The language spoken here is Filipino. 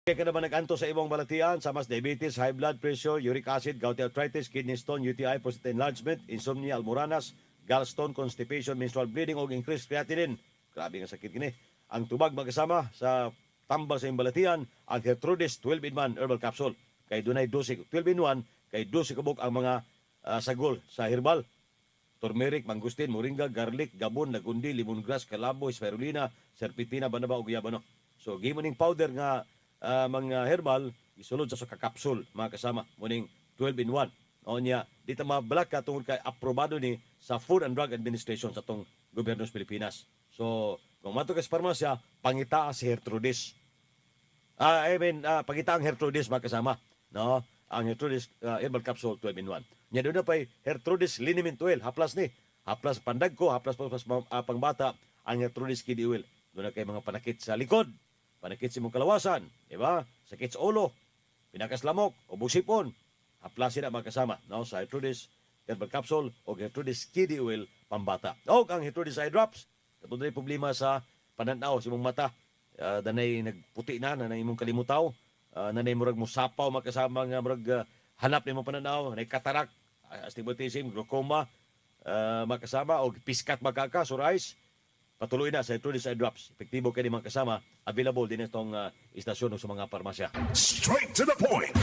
Kaya ka naman nag-anto sa ibang balatian sa mas diabetes, high blood pressure, uric acid, gouty arthritis, kidney stone, UTI, prostate enlargement, insomnia, almoranas, gallstone, constipation, menstrual bleeding o increased creatinine. Grabe nga sakit gini. Ang tubag magkasama sa tambal sa imbalatian, ang Gertrudis 12-in-1 herbal capsule. Kay dunay 12, 12-in-1, kay 12 kabuk ang mga sagol sa herbal. Turmeric, mangustin, moringa, garlic, gabon, lagundi, lemongrass, kalaboy, spirulina, serpentina, banaba o guyabano. So, gimoning powder nga mga herbal, isulod sa kakapsul, mga kasama, muning 12-in-1. O niya, di ta mabalak ka tungkol kay aprobado ni sa Food and Drug Administration sa tong gobyerno sa Pilipinas. So, kung mato ka sa parmasya, pangita si Gertrudis. Pangita ang Gertrudis, mga kasama. No? Ang Gertrudis herbal capsule 12-in-1. Nya doon na pa'y Gertrudis liniment oil, haplas ni. Haplas pandag ko, haplas pangbata, ang Gertrudis kidney oil. Doon na kay mga panakit sa likod, panakit sa mong kalawasan, di ba? Sakit sa ulo, pinakaslamok, o busipon. Haplas sila mga kasama, no? Sa Gertrudis herbal capsule o Gertrudis kidney oil pambata. O ang Gertrudis eye drops, kapag na problema sa pananaw sa imong mata, danay nagputi na, nanay imong kalimutaw, nanay murag musapaw makasama nga murag hanap nimo pananaw, nanay katarak, astigmatism, glaucoma, makasama o piskat magkaka, sore eyes. Patuloy na sa Gertrudis eye drops. Epektibo kay mga kasama, available din itong istasyon sa mga parmasya. Straight to the point.